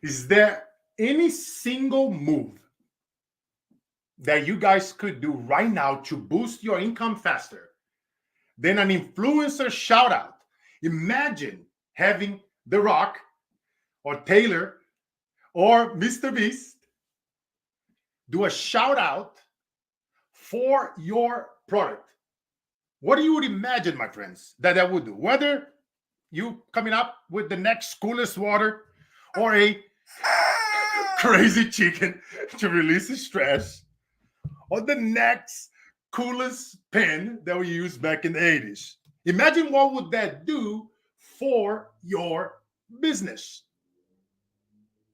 Is there any single move that you guys could do right now to boost your income faster than an influencer shout out? Imagine having The Rock or Taylor or Mr. Beast do a shout out for your product. What do you would imagine, my friends, that would do? Whether you coming up with the next coolest water or a crazy chicken to release the stress, or the next coolest pen that we used back in the 80s. Imagine what would that do for your business.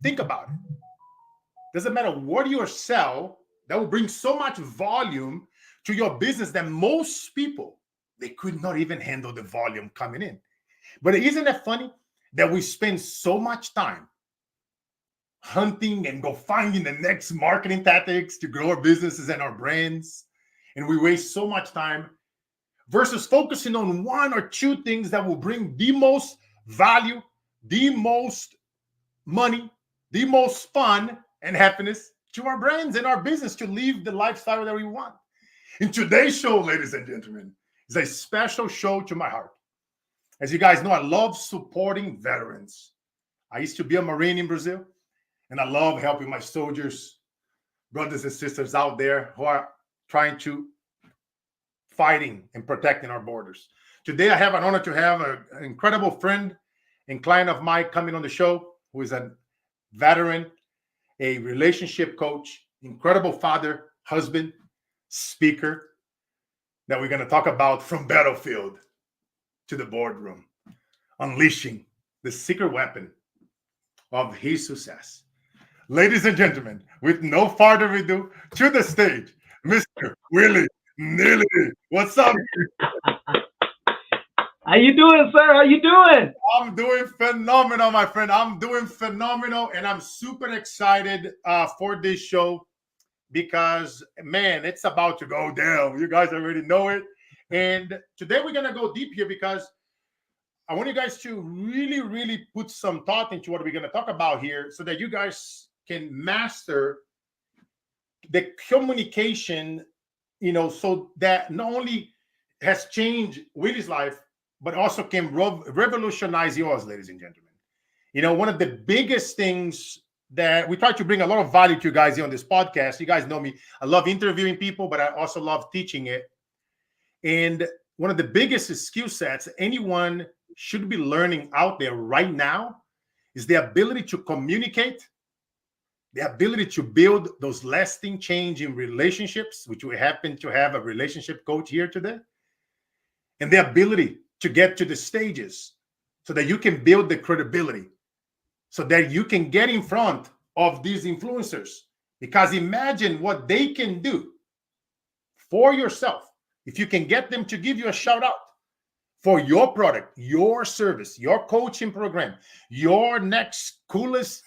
Think about it. Doesn't matter what you sell, that will bring so much volume to your business that most people, they could not even handle the volume coming in. But isn't it funny that we spend so much time hunting and go finding the next marketing tactics to grow our businesses and our brands, and we waste so much time versus focusing on one or two things that will bring the most value, the most money, the most fun and happiness to our brands and our business to live the lifestyle that we want. In today's show, ladies and gentlemen, is a special show to my heart. As you guys know, I love supporting veterans. I used to be a Marine in Brazil, and I love helping my soldiers, brothers and sisters out there who are trying to fighting and protecting our borders. Today, I have an honor to have an incredible friend and client of mine coming on the show, who is a veteran, a relationship coach, incredible father, husband, speaker, that we're going to talk about from battlefield to the boardroom, unleashing the secret weapon of his success. Ladies and gentlemen, with no further ado, to the stage, Mr. Willie Neely. What's up? How you doing, sir? How you doing? I'm doing phenomenal, my friend. I'm doing phenomenal, and I'm super excited for this show because, man, it's about to go down. You guys already know it. And today we're going to go deep here because I want you guys to really, really put some thought into what we're going to talk about here so that you guys can master the communication, so that not only has changed Willie's life, but also can revolutionize yours, ladies and gentlemen. One of the biggest things that we try to bring a lot of value to you guys here on this podcast. You guys know me. I love interviewing people, but I also love teaching it. And one of the biggest skill sets anyone should be learning out there right now is the ability to communicate, the ability to build those lasting change in relationships, which we happen to have a relationship coach here today, and the ability to get to the stages so that you can build the credibility, so that you can get in front of these influencers. Because imagine what they can do for yourself if you can get them to give you a shout out for your product, your service, your coaching program, your next coolest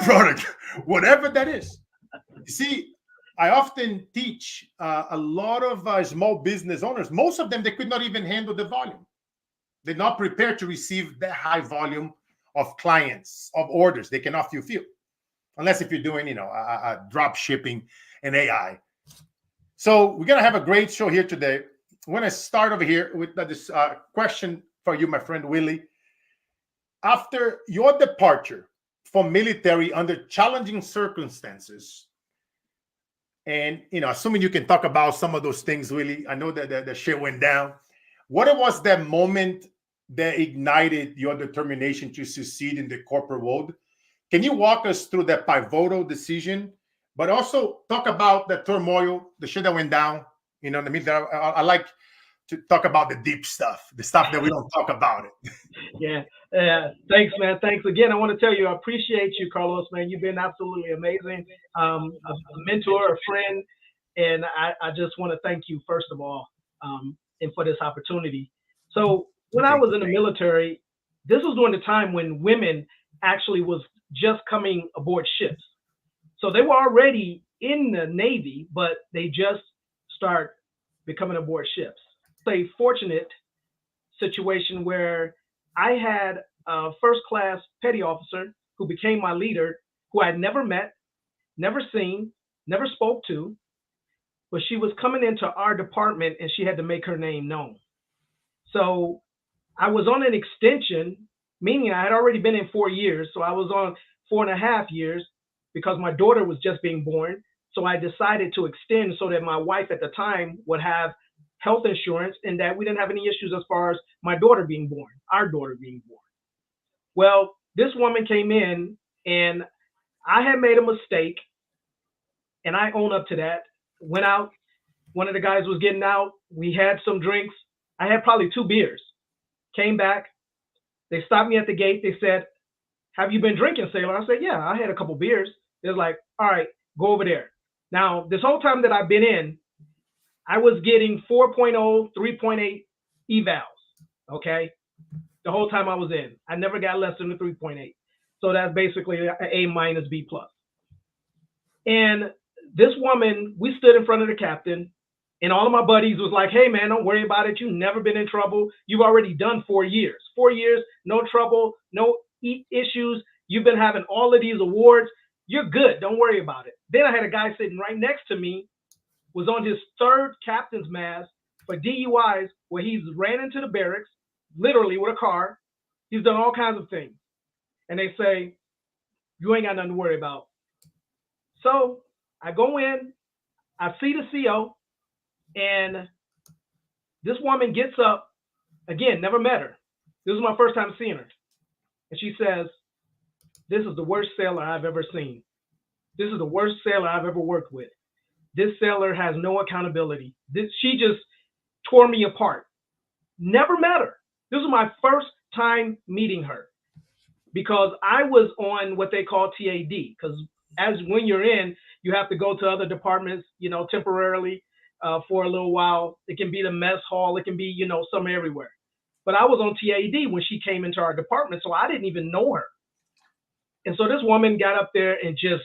product, whatever that is. You see, I often teach a lot of small business owners. Most of them, they could not even handle the volume. They're not prepared to receive that high volume of clients, of orders. They cannot fulfill, unless if you're doing, a drop shipping and AI. So we're going to have a great show here today. I'm going to start over here with this question for you, my friend Willie. After your departure from military under challenging circumstances, and, assuming you can talk about some of those things, Willie, I know that the shit went down. What was that moment that ignited your determination to succeed in the corporate world? Can you walk us through that pivotal decision, but also talk about the turmoil, the shit that went down? You know what I mean? I like to talk about the deep stuff, the stuff that we don't talk about it. Yeah. Thanks, man. Thanks again. I want to tell you, I appreciate you, Carlos, man. You've been absolutely amazing. A mentor, a friend. And I just want to thank you, first of all, and for this opportunity. So when I was in the military, this was during the time when women actually was just coming aboard ships. So they were already in the Navy, but they just start becoming aboard ships. A fortunate situation where I had a first class petty officer who became my leader, who I'd never met, never seen, never spoke to, but she was coming into our department and she had to make her name known. So I was on an extension, meaning I had already been in 4 years. So I was on 4.5 years because my daughter was just being born. So I decided to extend so that my wife at the time would have health insurance and that we didn't have any issues as far as my daughter being born, our daughter being born. Well, this woman came in and I had made a mistake and I own up to that. Went out. One of the guys was getting out. We had some drinks. I had probably 2 beers. Came back. They stopped me at the gate. They said, "Have you been drinking, sailor?" I said, "Yeah, I had a couple beers." They're like, "All right, go over there." Now, this whole time that I've been in, I was getting 4.0, 3.8 evals. Okay. The whole time I was in, I never got less than a 3.8. So that's basically an A minus B plus. And this woman, we stood in front of the captain, and all of my buddies was like, "Hey man, don't worry about it. You've never been in trouble. You've already done 4 years. 4 years, no trouble, no issues. You've been having all of these awards. You're good. Don't worry about it." Then I had a guy sitting right next to me, was on his 3rd captain's mass for DUIs, where he's ran into the barracks, literally with a car. He's done all kinds of things. And they say, "You ain't got nothing to worry about." So I go in, I see the CO, and this woman gets up, again, never met her. This is my first time seeing her. And she says, "This is the worst sailor I've ever seen. This is the worst sailor I've ever worked with. This sailor has no accountability." She just tore me apart. Never met her. This was my first time meeting her because I was on what they call TAD. Because as when you're in, you have to go to other departments, temporarily for a little while. It can be the mess hall. It can be, somewhere everywhere. But I was on TAD when she came into our department, so I didn't even know her. And so this woman got up there and just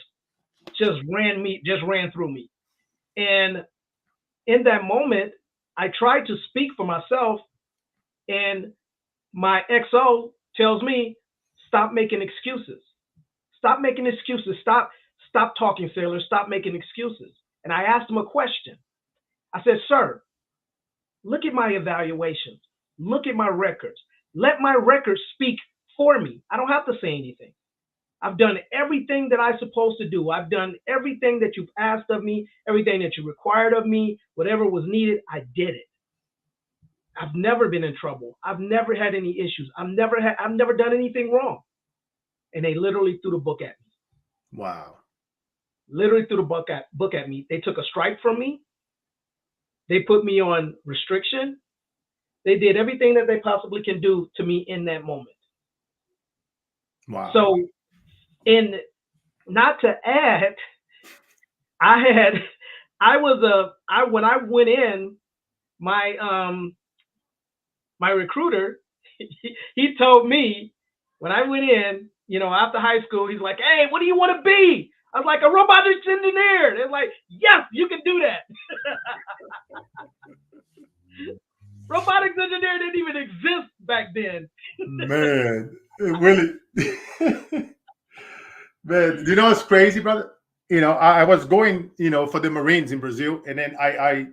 ran through me. And in that moment, I tried to speak for myself, and my XO tells me, "Stop making excuses. Stop making excuses. Stop talking, sailor. Stop making excuses." And I asked him a question. I said, "Sir, look at my evaluations. Look at my records. Let my records speak for me. I don't have to say anything. I've done everything that I'm supposed to do. I've done everything that you've asked of me, everything that you required of me, whatever was needed, I did it. I've never been in trouble. I've never had any issues. I've never done anything wrong." And they literally threw the book at me. Wow. Literally threw the book at me. They took a strike from me. They put me on restriction. They did everything that they possibly can do to me in that moment. Wow. So, not to add, when I went in, my recruiter, he told me when I went in, after high school, he's like, "Hey, what do you want to be?" I was like, "A robotics engineer." They're like, "Yes, you can do that." Robotics engineer didn't even exist back then. Man, Willie. Man, it's crazy, brother? I was going, for the Marines in Brazil, and then I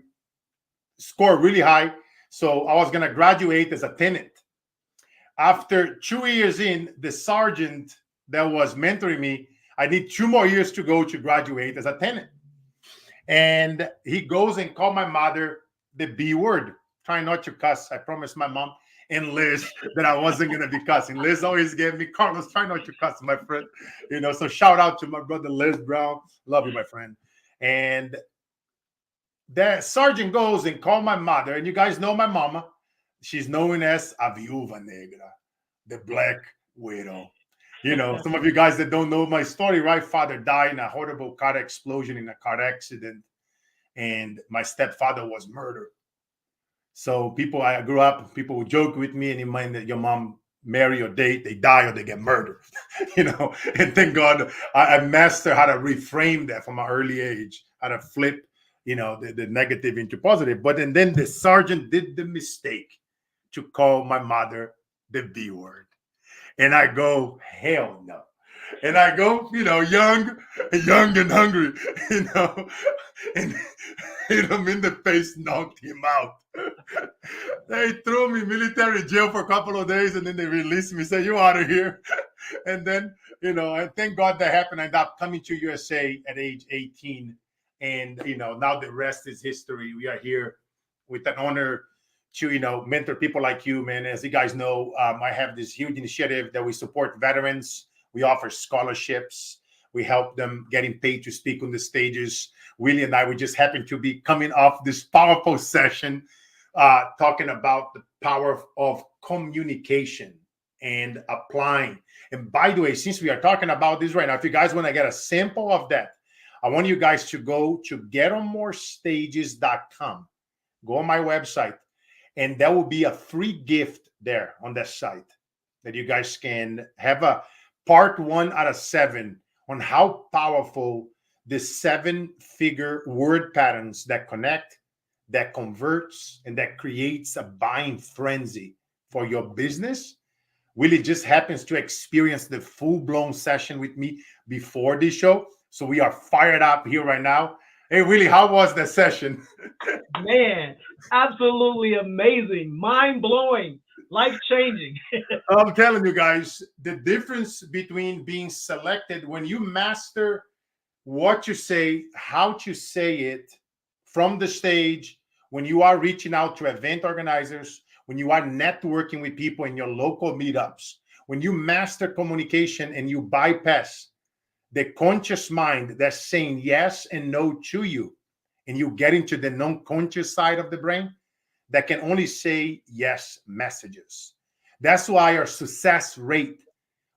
scored really high. So I was going to graduate as a tenant. After 2 years in, the sergeant that was mentoring me, I need 2 more years to go to graduate as a tenant. And he goes and called my mother the B word, trying not to cuss. I promised my mom and Liz that I wasn't going to be cussing. Liz always gave me, "Carlos, try not to cuss, my friend." So shout out to my brother, Liz Brown. Love you, my friend. And the sergeant goes and called my mother. And you guys know my mama. She's known as a viúva negra, the black widow. Some of you guys that don't know my story, right? Father died in a horrible car explosion in a car accident. And my stepfather was murdered. So I grew up, people would joke with me, and you mind that your mom marry or date, they die or they get murdered, and thank God I mastered how to reframe that from an early age, how to flip, the negative into positive. But and then the sergeant did the mistake to call my mother the B word. And I go, hell no. And I go, young and hungry, and hit him in the face, knocked him out. They threw me military jail for a couple of days, and then they released me, said, "You out of here." And then, and thank God that happened. I ended up coming to USA at age 18. And, now the rest is history. We are here with an honor to, mentor people like you, man. As you guys know, I have this huge initiative that we support veterans. We offer scholarships. We help them getting paid to speak on the stages. Willie and I, we just happen to be coming off this powerful session talking about the power of communication and applying. And by the way, since we are talking about this right now, if you guys want to get a sample of that, I want you guys to go to getonmorestages.com. Go on my website, and there will be a free gift there on that site that you guys can have a part 1 out of 7 on how powerful the 7-figure word patterns that connect, that converts, and that creates a buying frenzy for your business. Willie just happens to experience the full-blown session with me before this show. So we are fired up here right now. Hey, Willie, how was the session? Man, absolutely amazing, mind-blowing, life-changing. I'm telling you guys, the difference between being selected when you master what you say, how to say it from the stage, when you are reaching out to event organizers, when you are networking with people in your local meetups, when you master communication and you bypass the conscious mind that's saying yes and no to you, and you get into the non-conscious side of the brain that can only say yes messages. That's why our success rate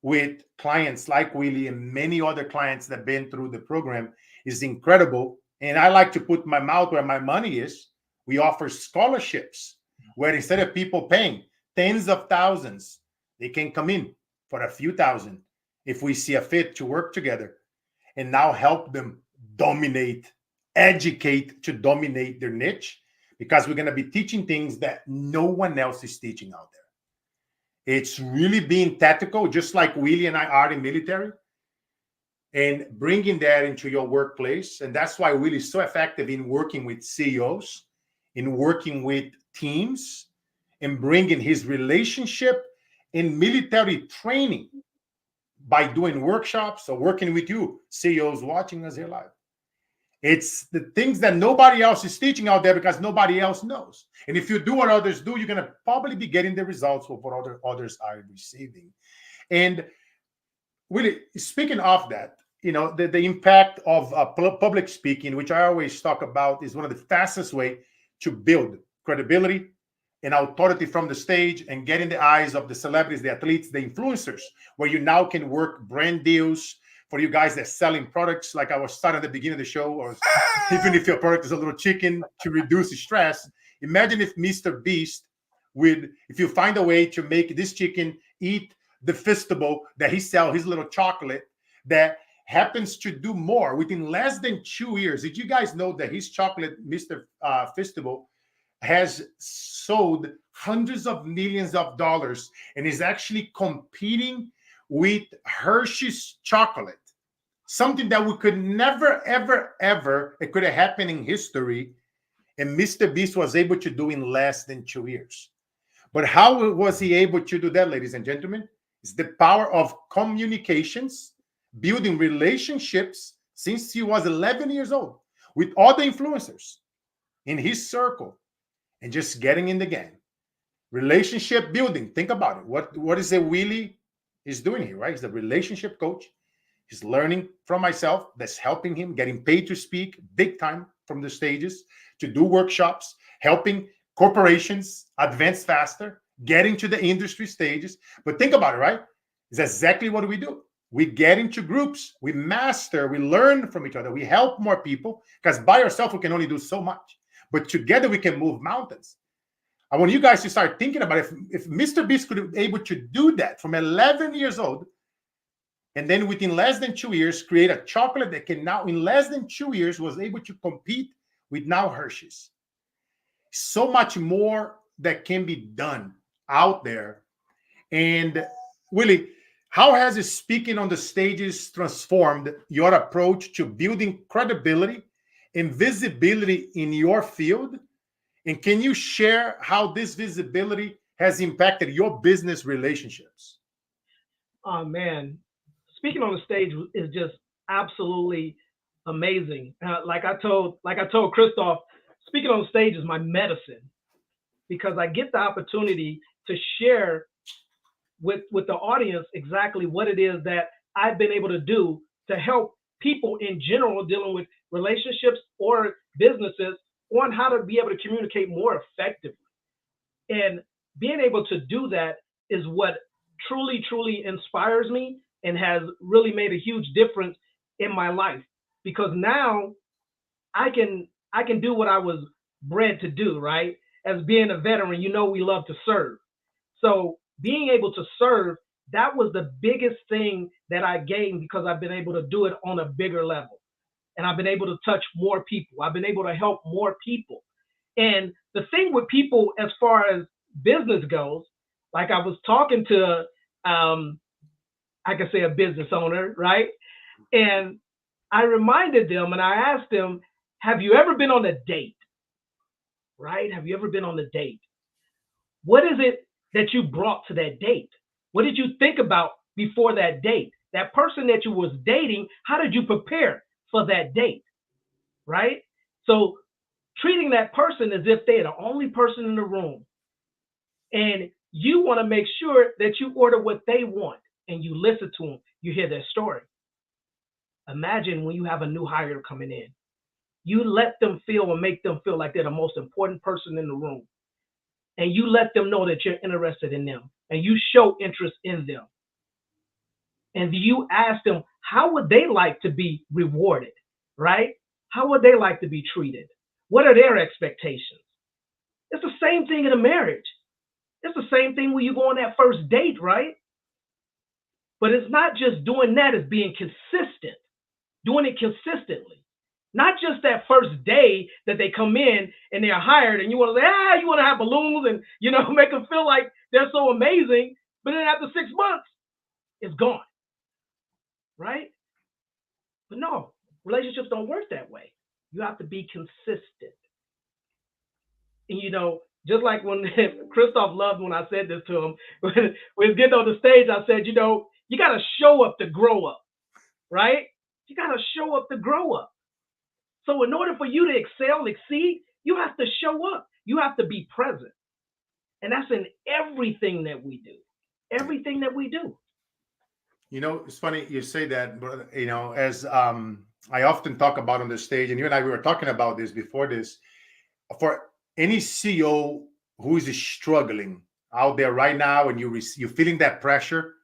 with clients like Willie and many other clients that have been through the program is incredible. And I like to put my mouth where my money is. We offer scholarships where instead of people paying tens of thousands, they can come in for a few thousand if we see a fit to work together and now help them educate to dominate their niche, because we're going to be teaching things that no one else is teaching out there. It's really being tactical, just like Willie and I are in military, and bringing that into your workplace. And that's why Willie is so effective in working with CEOs, in working with teams, and bringing his relationship in military training by doing workshops or working with you, CEOs watching us here live. It's the things that nobody else is teaching out there because nobody else knows. And if you do what others do, you're going to probably be getting the results of what others are receiving. And really, speaking of that, the impact of public speaking, which I always talk about, is one of the fastest way to build credibility and authority from the stage and get in the eyes of the celebrities, the athletes, the influencers, where you now can work brand deals for you guys that selling products, like I was starting at the beginning of the show, or even if your product is a little chicken to reduce stress. Imagine if Mr. Beast if you find a way to make this chicken eat the Fistable that he sells, his little chocolate that happens to do more within less than 2 years. Did you guys know that his chocolate, Mr. Fistable, has sold hundreds of millions of dollars and is actually competing with Hershey's chocolate, something that we could never, ever, it could have happened in history, and Mr. Beast was able to do in less than 2 years. But how was he able to do that, ladies and gentlemen? It's the power of communications, building relationships since he was 11 years old with other influencers in his circle, and just getting in the game. Relationship building. Think about it. What is it Willie is doing here, right? He's a relationship coach. He's learning from myself. That's helping him, getting paid to speak big time from the stages, to do workshops, helping corporations advance faster, getting to the industry stages. But think about it, right? It's exactly what we do. We get into groups, we master, we learn from each other, we help more people, because by ourselves we can only do so much. But together we can move mountains. I want you guys to start thinking about if Mr. Beast could be able to do that from 11 years old, and then within less than 2 years, create a chocolate that can now, in less than 2 years, was able to compete with now Hershey's. So much more that can be done out there. And Willie, How has speaking on the stages transformed your approach to building credibility and visibility in your field? And can you share how this visibility has impacted your business relationships? Oh man, speaking on the stage is just absolutely amazing. Like I told Christoph, speaking on stage is my medicine because I get the opportunity to share with the audience exactly what it is that I've been able to do to help people in general dealing with relationships or businesses on how to be able to communicate more effectively. And being able to do that is what truly, truly inspires me and has really made a huge difference in my life because now I can do what I was bred to do, right? As being a veteran, we love to serve. So being able to serve, that was the biggest thing that I gained because I've been able to do it on a bigger level. And I've been able to touch more people. I've been able to help more people. And the thing with people as far as business goes, like I was talking to I could say a business owner, right? And I reminded them and I asked them, have you ever been on a date? Right? Have you ever been on a date? What is it that you brought to that date? What did you think about before that date? That person that you was dating, how did you prepare for that date? Right? So treating that person as if they're the only person in the room. And you want to make sure that you order what they want and you listen to them, you hear their story. Imagine when you have a new hire coming in. You let them feel and make them feel like they're the most important person in the room. And you let them know that you're interested in them and you show interest in them. And you ask them, how would they like to be rewarded, right? How would they like to be treated? What are their expectations? It's the same thing in a marriage. It's the same thing when you go on that first date, right? But it's not just doing that, it's being consistent, doing it consistently. Not just that first day that they come in and they're hired and you want to say, you want to have balloons and, make them feel like they're so amazing. But then after 6 months, it's gone, right? But no, relationships don't work that way. You have to be consistent. And, just like when Christoph loved when I said this to him, when we was getting on the stage, I said, you got to show up to grow up, right? You got to show up to grow up. So in order for you to excel, exceed, you have to show up. You have to be present. And that's in everything that we do. Everything that we do. It's funny you say that, but as I often talk about on the stage, and you and I we were talking about this before this, for any CEO who is struggling out there right now, and you're feeling that pressure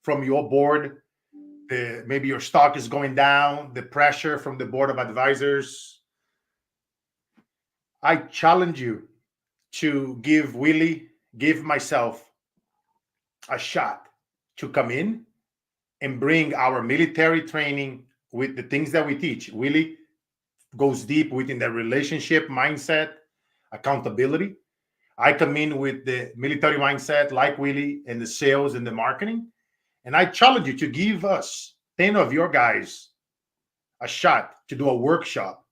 from your board, maybe your stock is going down, the pressure from the board of advisors, I challenge you to give myself a shot to come in and bring our military training with the things that we teach. Willie goes deep within the relationship mindset, accountability. I come in with the military mindset like Willie and the sales and the marketing. And I challenge you to give us 10 of your guys a shot to do a workshop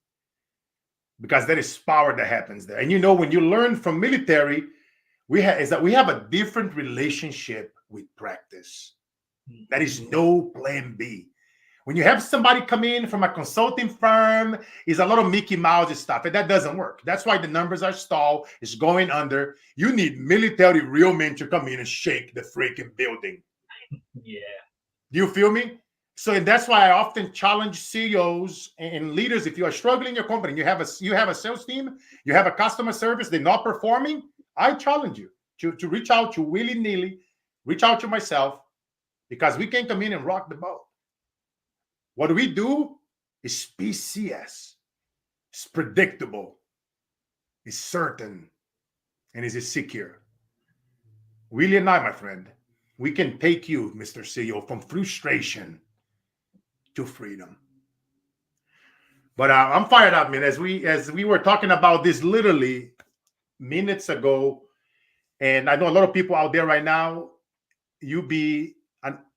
because there is power that happens there. And when you learn from military, we have a different relationship with practice. That is no plan B. When you have somebody come in from a consulting firm, is a lot of Mickey Mouse stuff, and that doesn't work. That's why the numbers are stalled, it's going under. You need military real men to come in and shake the freaking building. Yeah. Do you feel me? So, and that's why I often challenge CEOs and leaders. If you are struggling in your company, you have a sales team, you have a customer service, they're not performing. I challenge you to reach out to Willie Neely, reach out to myself, because we can come in and rock the boat. What we do is PCS. It's predictable. It's certain, and it's secure. Willie and I, my friend, we can take you, Mr. CEO, from frustration to freedom. But I'm fired up, man. As we were talking about this literally minutes ago, and I know a lot of people out there right now, you be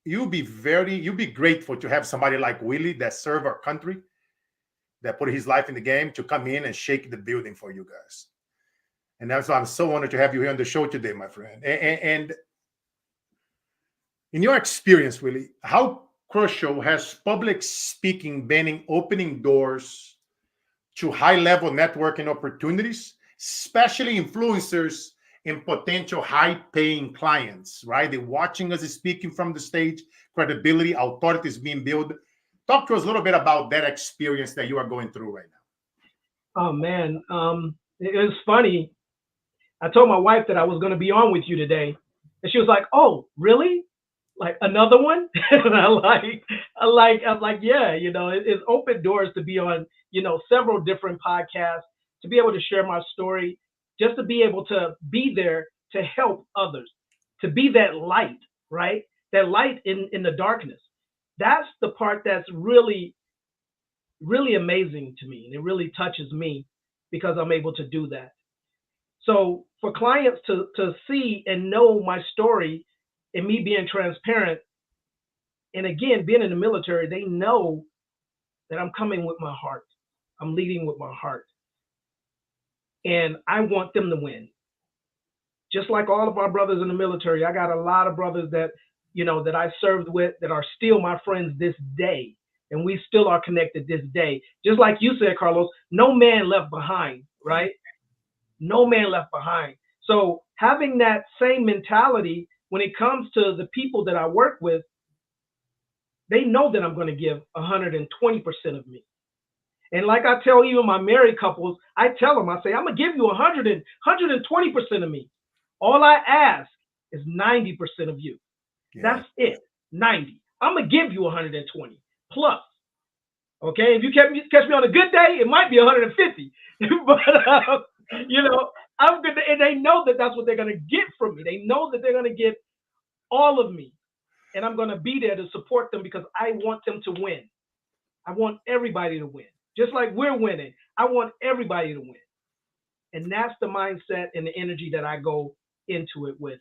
you'll be grateful to have somebody like Willie that served our country, that put his life in the game, to come in and shake the building for you guys. And that's why I'm so honored to have you here on the show today, my friend. And in your experience, Willie, how crucial has public speaking been in opening doors to high-level networking opportunities, especially influencers and potential high-paying clients, right? They're watching us speaking from the stage, credibility, authority is being built. Talk to us a little bit about that experience that you are going through right now. Oh man, it was funny. I told my wife that I was going to be on with you today, and she was like, "Oh, really? Like another one?" And I'm like, yeah, it's open doors to be on, several different podcasts, to be able to share my story, just to be able to be there to help others, to be that light, right? That light in the darkness. That's the part that's really, really amazing to me, and it really touches me because I'm able to do that. So for clients to see and know my story and me being transparent, and again, being in the military, they know that I'm coming with my heart. I'm leading with my heart. And I want them to win. Just like all of our brothers in the military, I got a lot of brothers that, that I served with that are still my friends this day. And we still are connected this day. Just like you said, Carlos, no man left behind, right? No man left behind. So having that same mentality when it comes to the people that I work with, they know that I'm going to give 120% of me. And like I tell even my married couples, I tell them, I say, I'm going to give you 120% of me. All I ask is 90% of you. Yeah. That's it, 90. I'm going to give you 120 plus. Okay, if you catch me on a good day, it might be 150. But, I'm good. And they know that that's what they're going to get from me. They know that they're going to get all of me. And I'm going to be there to support them because I want them to win. I want everybody to win. Just like we're winning, I want everybody to win. And that's the mindset and the energy that I go into it with.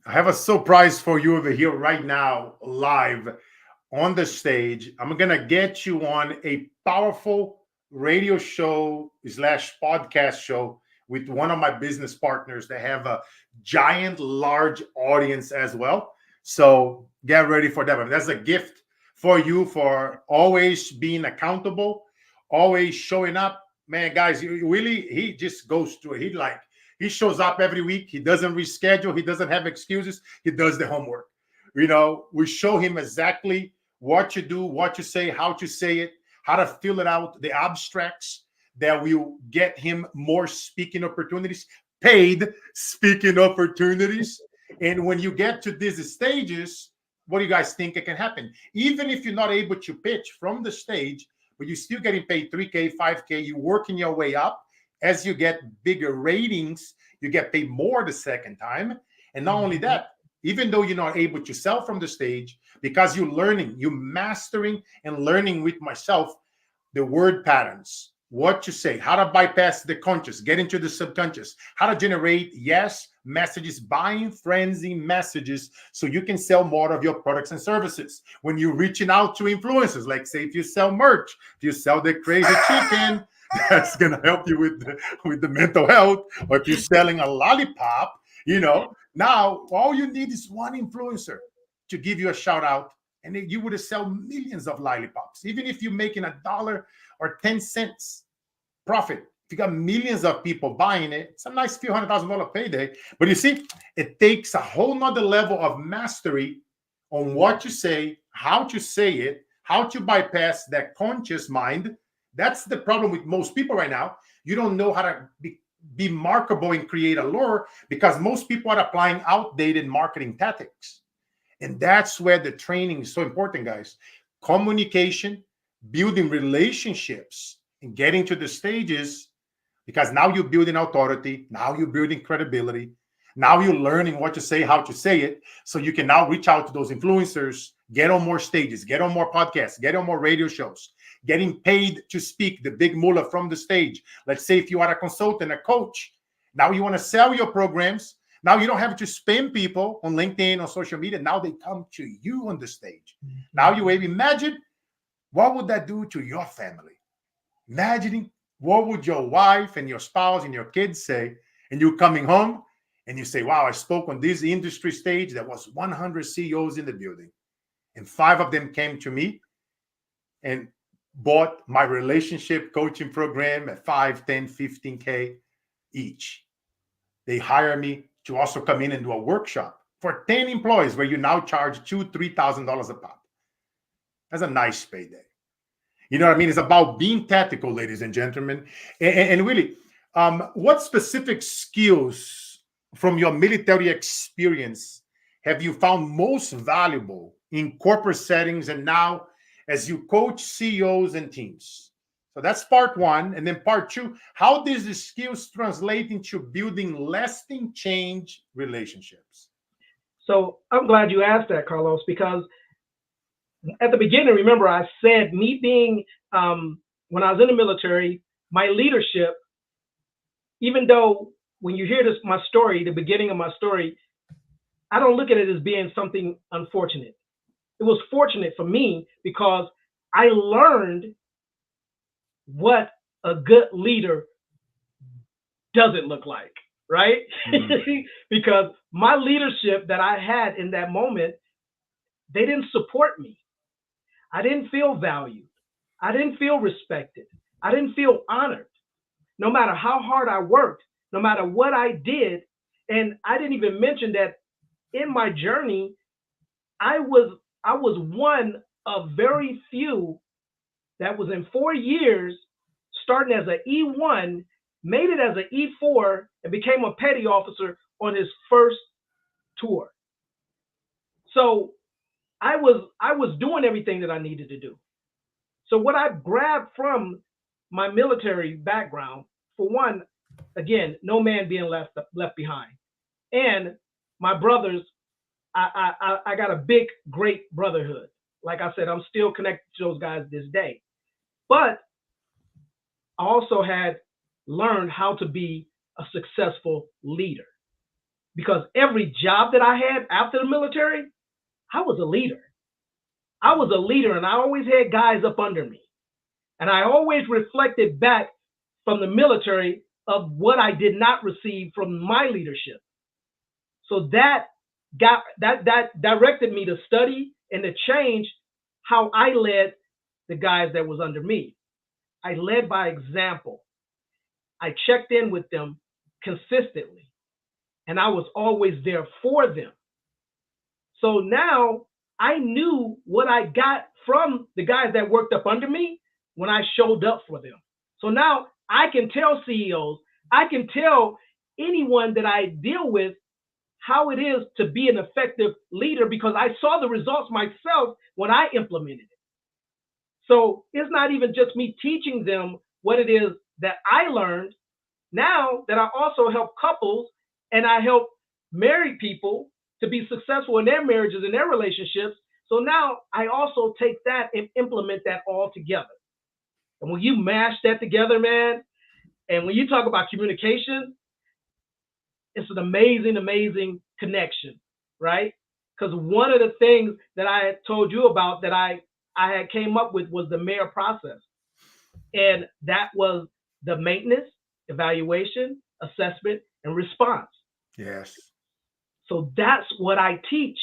I have a surprise for you over here right now, live on the stage. I'm going to get you on a powerful radio show / podcast show with one of my business partners that have a giant, large audience as well. So get ready for that. That's a gift for you for always being accountable, always showing up. Man, guys, Willie, he just goes through it. He shows up every week. He doesn't reschedule. He doesn't have excuses. He does the homework. We show him exactly what you do, what you say, how to say it, how to fill it out, the abstracts that will get him more speaking opportunities, paid speaking opportunities. And when you get to these stages, what do you guys think it can happen? Even if you're not able to pitch from the stage, but you're still getting paid 3K, 5K, you're working your way up. As you get bigger ratings, you get paid more the second time. And not only that, even though you're not able to sell from the stage, because you're learning, you're mastering and learning with myself, the word patterns, what to say, how to bypass the conscious, get into the subconscious, how to generate yes messages, buying frenzy messages, so you can sell more of your products and services. When you're reaching out to influencers, like say if you sell merch, if you sell the crazy chicken, that's gonna help you with the mental health. Or if you're selling a lollipop, now all you need is one influencer to give you a shout out, and then you would sell millions of lollipops. Even if you're making $1 or 10 cents profit, if you got millions of people buying it, it's a nice few $100,000 payday. But you see, it takes a whole nother level of mastery on what you say, how to say it, how to bypass that conscious mind. That's the problem with most people right now. You don't know how to be marketable and create allure because most people are applying outdated marketing tactics. And that's where the training is so important, guys. Communication, building relationships, and getting to the stages, because now you're building authority, now you're building credibility, now you're learning what to say, how to say it, so you can now reach out to those influencers, get on more stages, get on more podcasts, get on more radio shows, getting paid to speak, the big mullah from the stage. Let's say if you are a consultant, a coach, now you want to sell your programs, Now you don't have to spam people on LinkedIn or social media. Now they come to you on the stage. Now you imagine what would that do to your family? Imagining what would your wife and your spouse and your kids say, and you coming home and you say, wow, I spoke on this industry stage. There was 100 CEOs in the building, and 5 of them came to me and bought my relationship coaching program at 5, 10, 15K each. They hire me to also come in and do a workshop for 10 employees where you now charge $2,000, $3,000 a pop. That's a nice payday. You know what I mean? It's about being tactical, ladies and gentlemen. And really, what specific skills from your military experience have you found most valuable in corporate settings and now as you coach CEOs and teams? So that's part one. And then part two, how does the skills translate into building lasting change relationships? So I'm glad you asked that, Carlos, because at the beginning, remember, I said me being, when I was in the military, my leadership, even though when you hear this, my story, the beginning of my story, I don't look at it as being something unfortunate. It was fortunate for me because I learned what a good leader doesn't look like, right? Mm-hmm. Because my leadership that I had in that moment, they didn't support me. I didn't feel valued. I didn't feel respected. I didn't feel honored. No matter how hard I worked, no matter what I did, and I didn't even mention that in my journey, I was one of very few that was in 4 years, starting as an E1, made it as an E4, and became a petty officer on his first tour. So I was doing everything that I needed to do. So what I grabbed from my military background, for one, again, no man being left behind, and my brothers, I got a big, great brotherhood. Like I said, I'm still connected to those guys this day. But I also had learned how to be a successful leader, because every job that I had after the military, I was a leader. I was a leader, and I always had guys up under me. And I always reflected back from the military of what I did not receive from my leadership. So that directed me to study and to change how I led the guys that was under me. I led by example. I checked in with them consistently, and I was always there for them. So now I knew what I got from the guys that worked up under me when I showed up for them. So now I can tell CEOs, I can tell anyone that I deal with how it is to be an effective leader, because I saw the results myself when I implemented it. So it's not even just me teaching them what it is that I learned. Now that I also help couples and I help married people to be successful in their marriages and their relationships. So now I also take that and implement that all together. And when you mash that together, man, and when you talk about communication, it's an amazing, amazing connection, right? Because one of the things that I had told you about that I had came up with was the MARE process. And that was the maintenance, evaluation, assessment, and response. Yes. So that's what I teach.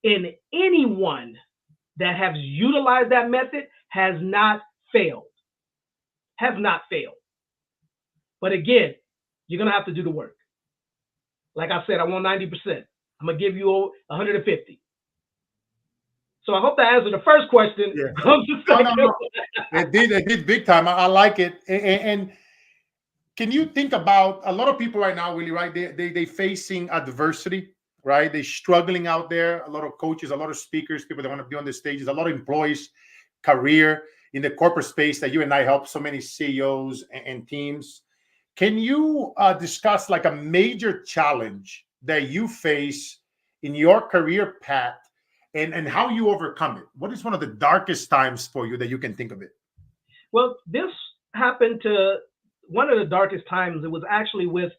And anyone that has utilized that method has not failed. Have not failed. But again, you're going to have to do the work. Like I said, I want 90%. I'm going to give you 150. So I hope that answered the first question. Yeah. No. It did big time. I like it. And can you think about a lot of people right now, Willie, right? They facing adversity, right? They're struggling out there. A lot of coaches, a lot of speakers, people that want to be on the stages, a lot of employees, career in the corporate space that you and I help so many CEOs and teams. Can you discuss like a major challenge that you face in your career path and how you overcome it? What is one of the darkest times for you that you can think of it? Well, this happened to one of the darkest times. It was actually with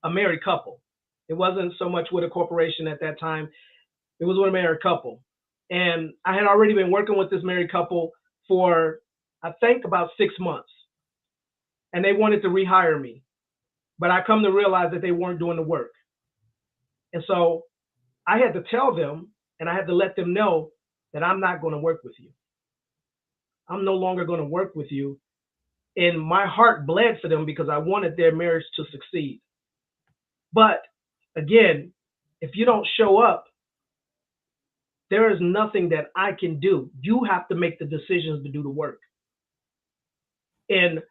a married couple. It wasn't so much with a corporation at that time. It was with a married couple. And I had already been working with this married couple for, I think, about 6 months. And they wanted to rehire me. But I come to realize that they weren't doing the work. And so I had to tell them, and I had to let them know that I'm not going to work with you. I'm no longer going to work with you. And my heart bled for them because I wanted their marriage to succeed. But again, if you don't show up, there is nothing that I can do. You have to make the decisions to do the work. And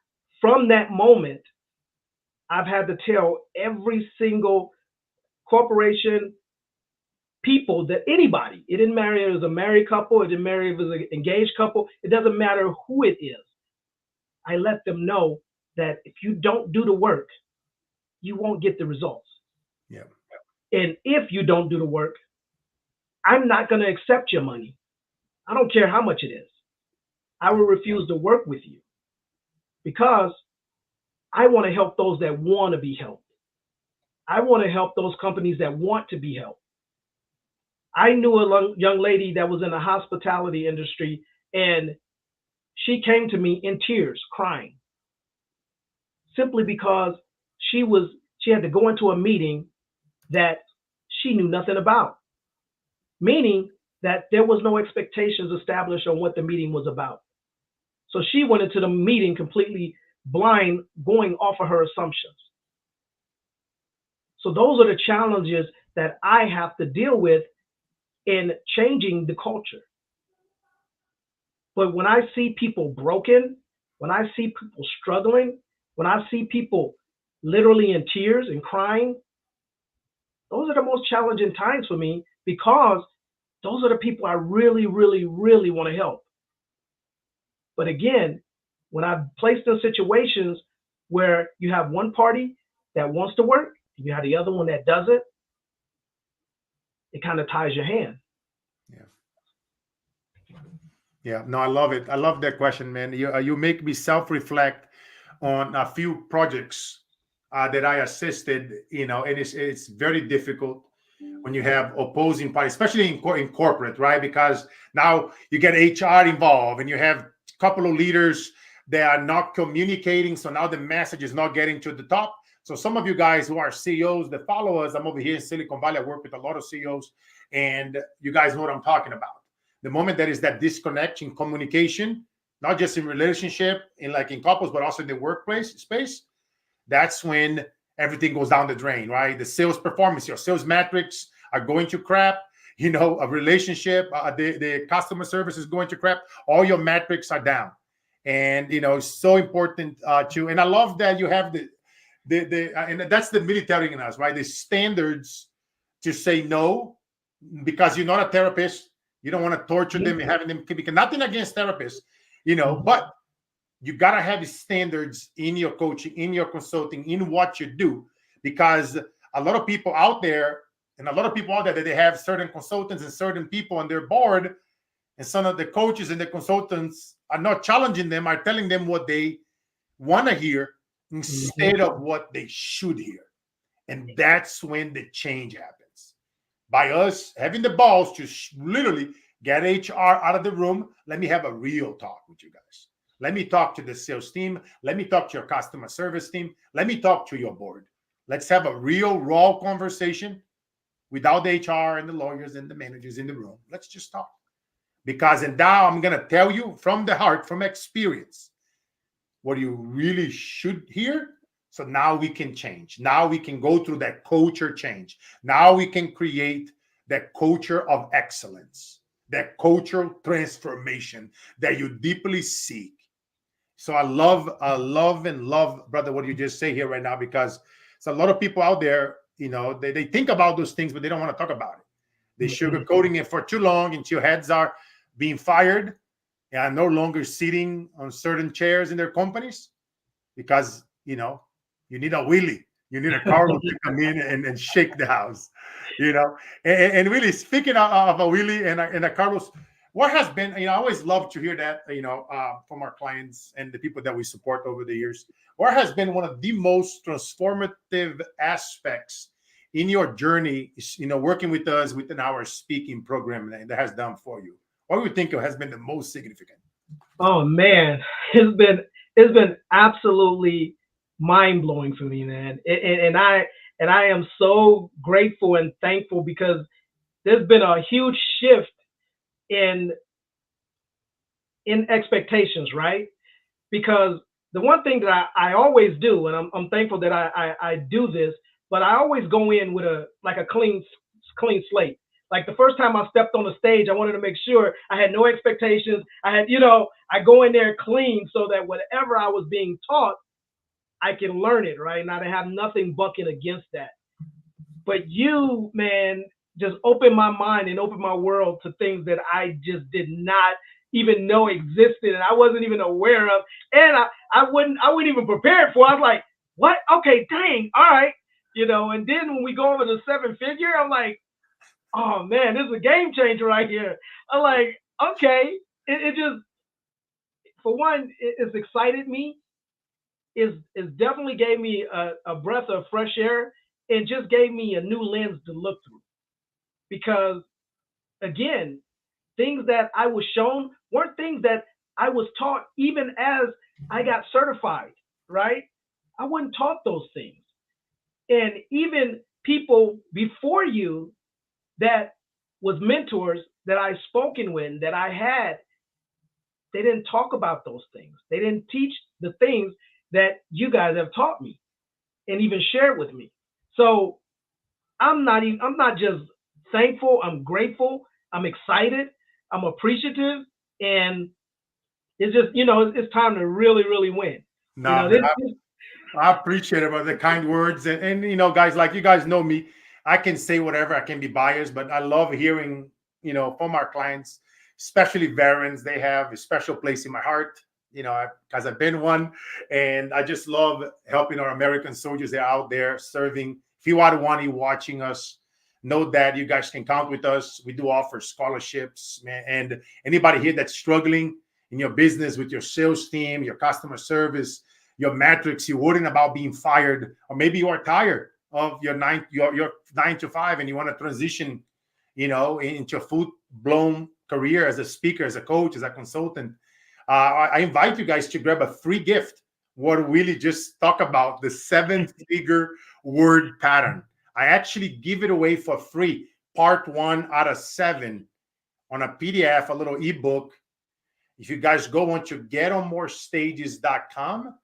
from that moment, I've had to tell every single corporation, people, that anybody, it didn't matter if it was a married couple, it didn't matter if it was an engaged couple, it doesn't matter who it is. I let them know that if you don't do the work, you won't get the results. Yeah. And if you don't do the work, I'm not going to accept your money. I don't care how much it is. I will refuse to work with you because I want to help those that want to be helped. I want to help those companies that want to be helped. I knew a young lady that was in the hospitality industry, and she came to me in tears, crying, simply because she had to go into a meeting that she knew nothing about, meaning that there was no expectations established on what the meeting was about. So she went into the meeting completely blind, going off of her assumptions. So those are the challenges that I have to deal with in changing the culture. But when I see people broken, when I see people struggling, when I see people literally in tears and crying, those are the most challenging times for me, because those are the people I really, really, really want to help. But again, when I've placed in situations where you have one party that wants to work, and you have the other one that doesn't, it kind of ties your hand. Yeah. Yeah. No, I love it. I love that question, man. You make me self-reflect on a few projects that I assisted, and it's very difficult when you have opposing parties, especially in corporate, right? Because now you get HR involved and you have a couple of leaders that are not communicating. So now the message is not getting to the top. So some of you guys who are CEOs that follow us, I'm over here in Silicon Valley. I work with a lot of CEOs, and you guys know what I'm talking about. The moment there is that disconnect in communication, not just in relationship, in couples, but also in the workplace space, that's when everything goes down the drain, right? The sales performance, your sales metrics are going to crap. A relationship, the customer service is going to crap. All your metrics are down, and it's so important to. And I love that you have and that's the military in us, right? The standards to say no, because you're not a therapist. You don't want to torture them and having them. Because nothing against therapists, but you got to have standards in your coaching, in your consulting, in what you do, because a lot of people out there, that they have certain consultants and certain people on their board, and some of the coaches and the consultants are not challenging them, are telling them what they want to hear instead of what they should hear. And that's when the change happens. By us having the balls to literally get HR out of the room, let me have a real talk with you guys. Let me talk to the sales team. Let me talk to your customer service team. Let me talk to your board. Let's have a real raw conversation without the HR and the lawyers and the managers in the room. Let's just talk. And now I'm going to tell you from the heart, from experience, what you really should hear. So now we can change. Now we can go through that culture change. Now we can create that culture of excellence, that cultural transformation that you deeply seek. So I love, brother, what you just say here right now, because there's a lot of people out there, they think about those things, but they don't want to talk about it. They're sugarcoating it for too long until heads are being fired and are no longer sitting on certain chairs in their companies, because, you need a Willie. You need a Carlos to come in and shake the house, And really, speaking of a Willie and a Carlos, What has been, I always love to hear that, from our clients and the people that we support over the years. What has been one of the most transformative aspects in your journey, working with us within our speaking program that has done for you? What do you think has been the most significant? Oh man, it's been absolutely mind blowing for me, man. And I am so grateful and thankful because there's been a huge shift in expectations, right? Because the one thing that I always do, and I'm thankful that I do this, but I always go in with a clean slate. Like the first time I stepped on the stage, I wanted to make sure I had no expectations. I go in there clean so that whatever I was being taught, I can learn it, right? And I have nothing bucking against that. But you, man, just opened my mind and opened my world to things that I just did not even know existed and I wasn't even aware of. And I wouldn't even prepare for it. I was like, what? Okay, dang, all right. And then when we go over the 7-figure, I'm like, oh man, this is a game changer right here. I'm like, okay. It just, for one, it's excited me. It definitely gave me a breath of fresh air and just gave me a new lens to look through. Because again, things that I was shown weren't things that I was taught even as I got certified, right? I wasn't taught those things. And even people before you that was mentors that I spoken with, that I had, they didn't talk about those things. They didn't teach the things that you guys have taught me and even shared with me. So I'm not just thankful, I'm grateful, I'm excited, I'm appreciative, and it's just, it's time to really, really win. No, I appreciate it about the kind words. And guys, like you guys know me, I can say whatever, I can be biased, but I love hearing, from our clients, especially veterans. They have a special place in my heart, because I've been one. And I just love helping our American soldiers that are out there serving. If you are the one watching us, know that you guys can count with us. We do offer scholarships, man. And anybody here that's struggling in your business with your sales team, your customer service, your metrics, you're worrying about being fired, or maybe you are tired of your 9 to 5 and you want to transition, into a full-blown career as a speaker, as a coach, as a consultant. I invite you guys to grab a free gift. What Willie just talked about, the 7-figure word pattern. I actually give it away for free, part 1 out of 7 on a PDF, a little ebook. If you guys go on to getonmorestages.com,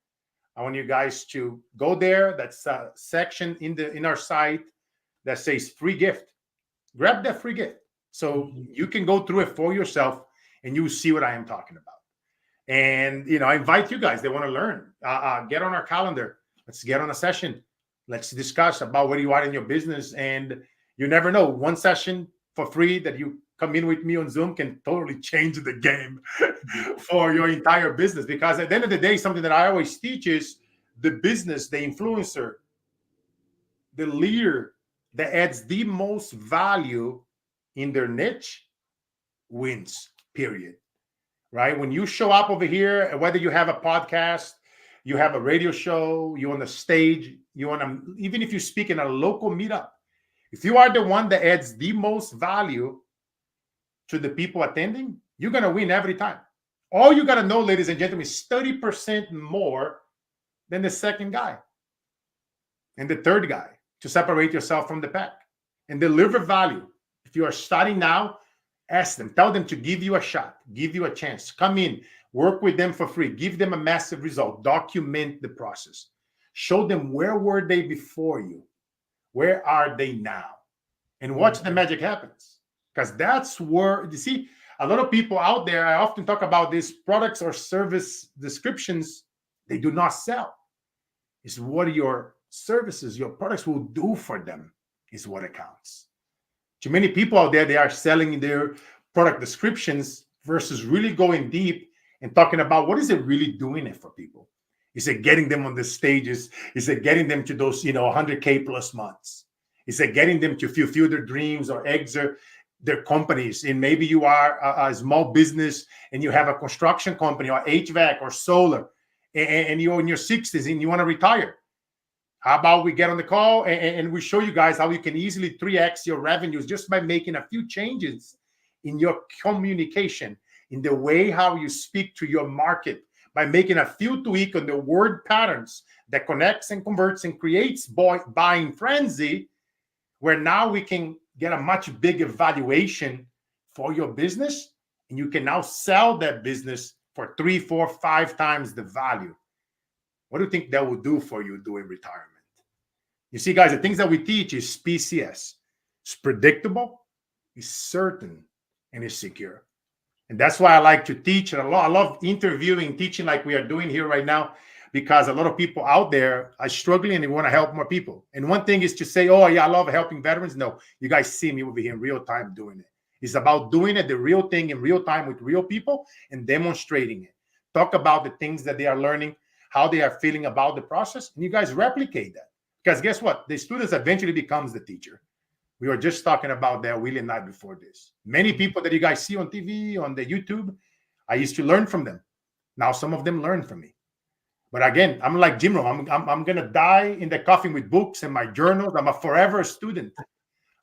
I want you guys to go there. That's a section in our site that says free gift. Grab that free gift so you can go through it for yourself and you see what I am talking about. And I invite you guys that want to learn. Get on our calendar. Let's get on a session. Let's discuss about where you are in your business. And you never know, one session for free that you come in with me on Zoom can totally change the game for your entire business. Because at the end of the day, something that I always teach is the business, the influencer, the leader that adds the most value in their niche wins, period. Right? When you show up over here, whether you have a podcast, you have a radio show, you're on the stage, even if you speak in a local meetup, if you are the one that adds the most value to the people attending, you're going to win every time. All you got to know, ladies and gentlemen, is 30% more than the second guy and the third guy to separate yourself from the pack and deliver value. If you are starting now, ask them, tell them to give you a shot, give you a chance, come in, work with them for free, give them a massive result, document the process, show them where were they before you, where are they now, and watch the magic happens. Because that's where, you see, a lot of people out there, I often talk about these products or service descriptions, they do not sell. It's what your services, your products will do for them is what counts. Too many people out there, they are selling their product descriptions versus really going deep and talking about what is it really doing it for people. Is it getting them on the stages? Is it getting them to those, 100K plus months? Is it getting them to fulfill their dreams or exit their companies. And maybe you are a small business and you have a construction company or HVAC or solar, and you're in your 60s and you want to retire. How about we get on the call and we show you guys how you can easily 3x your revenues just by making a few changes in your communication, in the way how you speak to your market, by making a few tweaks on the word patterns that connects and converts and creates buying frenzy, where now we can get a much bigger valuation for your business, and you can now sell that business for 3, 4, 5 times the value. What do you think that will do for you during retirement? You see, guys, the things that we teach is PCS. It's predictable, it's certain, and it's secure. And that's why I like to teach. And I love interviewing, teaching like we are doing here right now, because a lot of people out there are struggling and they want to help more people. And one thing is to say, oh, yeah, I love helping veterans. No, you guys see me over here in real time doing it. It's about doing it, the real thing in real time with real people and demonstrating it. Talk about the things that they are learning, how they are feeling about the process, and you guys replicate that. Because guess what? The students eventually becomes the teacher. We were just talking about that, Willie and I, before this. Many people that you guys see on TV, on the YouTube, I used to learn from them. Now some of them learn from me. But again, I'm like Jim Rohn. I'm going to die in the coffin with books and my journals. I'm a forever student.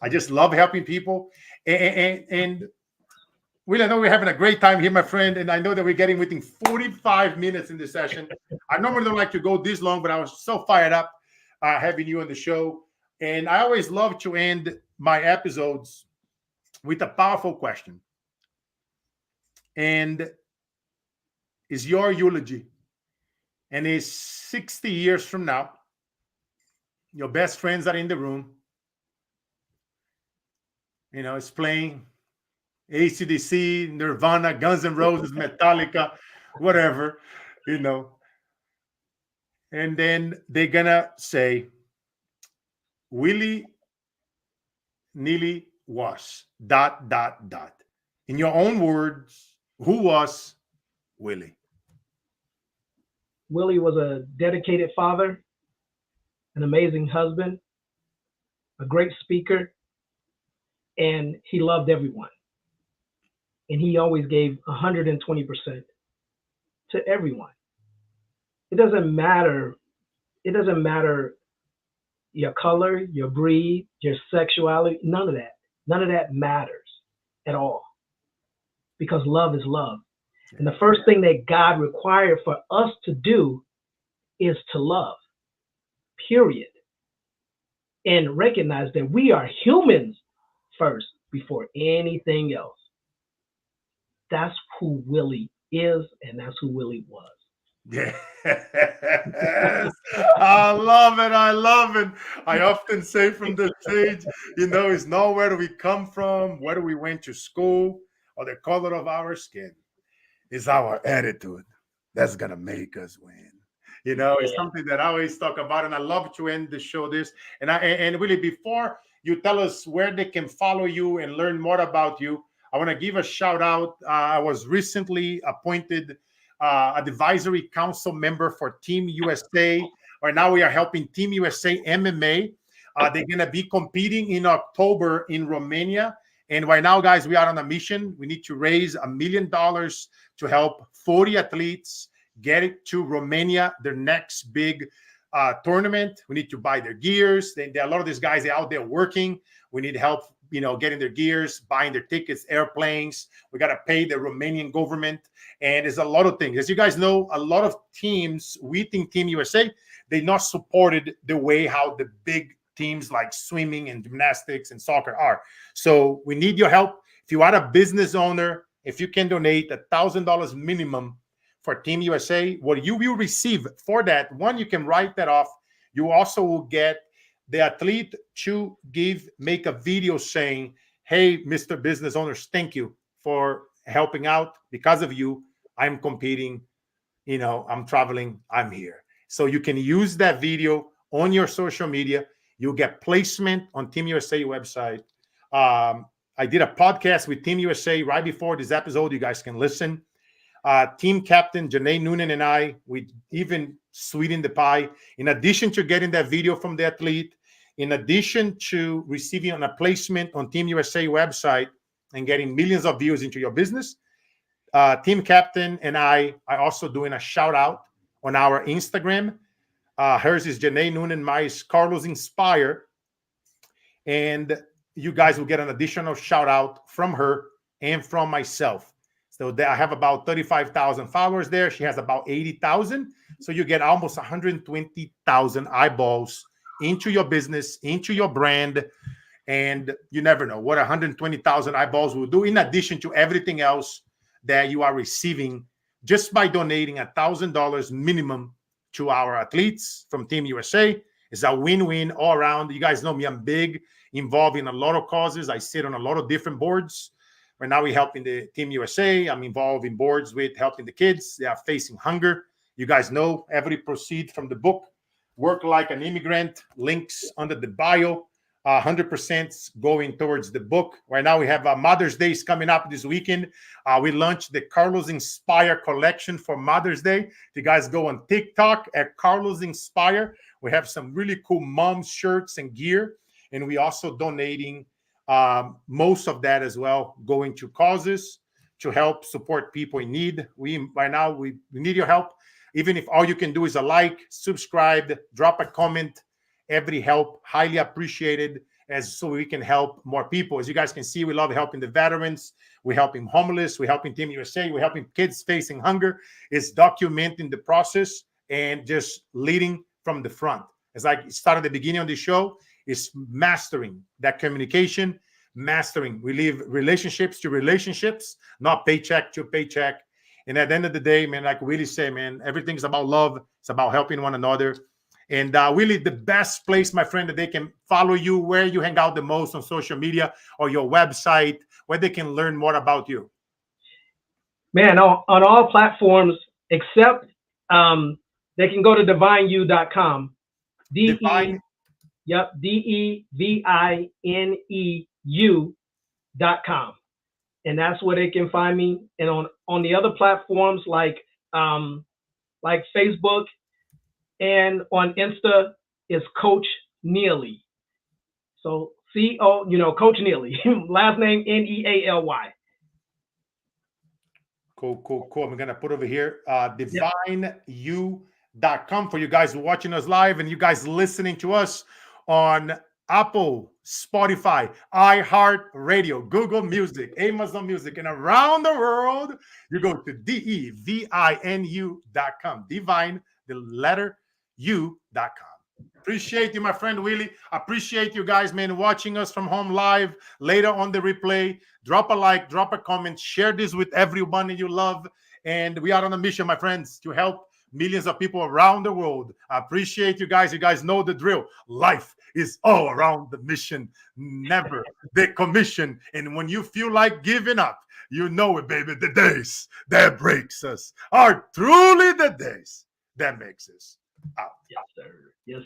I just love helping people. And Willie, I know we're having a great time here, my friend. And I know that we're getting within 45 minutes in this session. I normally don't like to go this long, but I was so fired up having you on the show. And I always love to end my episodes with a powerful question. And it's your eulogy. And it's 60 years from now. Your best friends are in the room. You know, it's playing AC/DC, Nirvana, Guns N' Roses, Metallica, whatever, you know. And then they're going to say, Willie Neely was ... In your own words, who was Willie? Willie was a dedicated father, an amazing husband, a great speaker, and he loved everyone. And he always gave 120% to everyone. It doesn't matter your color, your breed, your sexuality, none of that. None of that matters at all, because love is love. And the first thing that God required for us to do is to love, period. And recognize that we are humans first before anything else. That's who Willie is, and that's who Willie was. Yes. I love it. I love it. I often say from the stage, you know, it's not where do we come from, whether we went to school, or the color of our skin. It's our attitude that's going to make us win. You know, it's something that I always talk about, and I love to end the show this. And really, before you tell us where they can follow you and learn more about you, I want to give a shout out. I was recently appointed advisory council member for Team USA. Right now, we are helping Team USA MMA. They're going to be competing in October in Romania. And right now, guys, we are on a mission. We need to raise $1 million to help 40 athletes get it to Romania, their next big tournament. We need to buy their gears. A lot of these guys are out there working. We need help, you know, getting their gears, buying their tickets, airplanes. We got to pay the Romanian government. And there's a lot of things. As you guys know, a lot of teams, we think Team USA, they're not supported the way how the big teams like swimming and gymnastics and soccer are. So we need your help. If you are a business owner, if you can donate $1,000 minimum for Team USA, what you will receive for that, one, you can write that off. You also will get the athlete to make a video saying, hey, Mr. Business Owners, thank you for helping out. Because of you, I'm competing, you know, I'm traveling, I'm here. So you can use that video on your social media. You'll get placement on Team USA website. I did a podcast with Team USA right before this episode. You guys can listen. Team captain Janae Noonan and I, we even sweetened the pie. In addition to getting that video from the athlete, in addition to receiving a placement on Team USA website, and getting millions of views into your business. Team Captain and I are also doing a shout out on our Instagram. Hers is Janae Noonan, mine is Carlos Inspire. And you guys will get an additional shout out from her and from myself. So I have about 35,000 followers there. She has about 80,000. So you get almost 120,000 eyeballs into your business, into your brand. And you never know what 120,000 eyeballs will do, in addition to everything else that you are receiving just by donating $1,000 minimum to our athletes from Team USA. It's a win-win all around. You guys know me, I'm big, involved in a lot of causes. I sit on a lot of different boards. Right now we're helping the Team USA. I'm involved in boards with helping the kids. They are facing hunger. You guys know every proceed from the book, Work Like an Immigrant, links under the bio. 100% going towards the book. Right now we have Mother's Day is coming up this weekend. We launched the Carlos Inspire collection for Mother's Day. If you guys go on TikTok at Carlos Inspire, we have some really cool mom shirts and gear. And we also donating most of that as well, going to causes to help support people in need. Right now we need your help. Even if all you can do is a like, subscribe, drop a comment. Every help highly appreciated, as so we can help more people. As you guys can see, we love helping the veterans. We're helping homeless. We're helping Team USA. We're helping kids facing hunger. It's documenting the process and just leading from the front. As I started at the beginning of the show, is mastering that communication, mastering. We leave relationships to relationships, not paycheck to paycheck. And at the end of the day, man, like Willie said, man, everything's about love. It's about helping one another. And Willie, the best place, my friend, that they can follow you, where you hang out the most on social media or your website, where they can learn more about you. Man, on all platforms except they can go to divineu.com. Divine. Yep, DEVINEU.com. And that's where they can find me. And on the other platforms like Facebook, and on Insta is Coach Neely. So Coach Neely, last name Nealy. Cool. I'm gonna put over here divineu.com for you guys watching us live and you guys listening to us on Apple, Spotify, iHeartRadio, Google Music, Amazon Music, and around the world. You go to DEVINEU.com. Divine, the letter U.com. Appreciate you, my friend Willie. Appreciate you guys, man, watching us from home live, later on the replay. Drop a like, drop a comment, share this with everyone you love. And we are on a mission, my friends, to help millions of people around the world. I appreciate you guys. You guys know the drill. Life is all around the mission, never the commission. And when you feel like giving up, you know it, baby. The days that breaks us are truly the days that makes us out. Yes, sir. Yes,